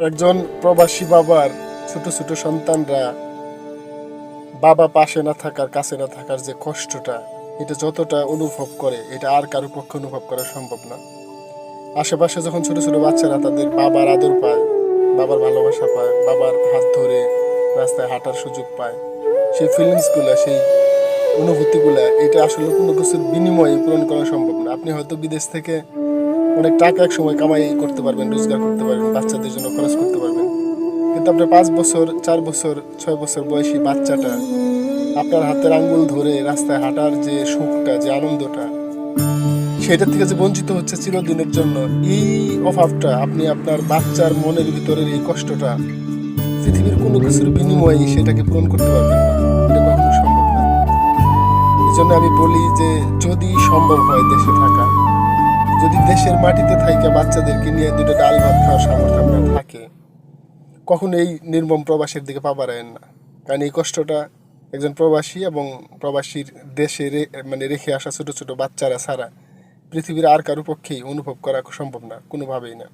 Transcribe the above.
একজন প্রবাসী বাবার ছোট ছোট সন্তানরা বাবা পাশে না থাকার, কাছে না থাকার যে কষ্টটা, এটা যতটা অনুভব করে এটা আর কারো পক্ষে অনুভব করা সম্ভব না। আশেপাশে যখন ছোট ছোট বাচ্চারা তাদের বাবার আদর পায়, বাবার ভালোবাসা পায়, বাবার হাত ধরে রাস্তায় হাঁটার সুযোগ পায়, সেই ফিলিংসগুলা, সেই অনুভূতিগুলা, এটা আসলে কোনো কিছুর বিনিময়ে পূরণ করা সম্ভব না। আপনি হয়তো বিদেশ থেকে অনেক টাকা এক সময় কামাই করতে পারবেন, রোজগার করতে পারবেন, বাচ্চাদের জন্য খরচ করতে পারবেন, কিন্তু আপনার 5 বছর, 4 বছর, 6 বছর বয়সী বাচ্চাটা আপনার হাতের আঙ্গুল ধরে রাস্তায় হাঁটার যে সুখটা, যে আনন্দটা, সেটা থেকে যে বঞ্চিত হচ্ছে চিরদিনের জন্য, এই অভাবটা আপনি আপনার বাচ্চার মনের ভিতরের এই কষ্টটা পৃথিবীর কোনো কিছুর বিনিময়ে সেটাকে পূরণ করতে পারবেন না। এটা কখনো সম্ভব না। এই জন্য আমি বলি যে যদি সম্ভব হয় দেশে থাকা, যদি দেশের মাটিতে থাইকা বাচ্চাদেরকে নিয়ে দুটো ডাল ভাত খাওয়ার সামর্থ্য আপনার থাকে, কখনো এই নির্মম প্রবাসের দিকে পা বাড়ায়েন না। কারণ এই কষ্টটা একজন প্রবাসী এবং প্রবাসীর দেশে মানে রেখে আসা ছোট ছোট বাচ্চারা ছাড়া পৃথিবীর আর কারো পক্ষেই অনুভব করা সম্ভব না, কোনোভাবেই না।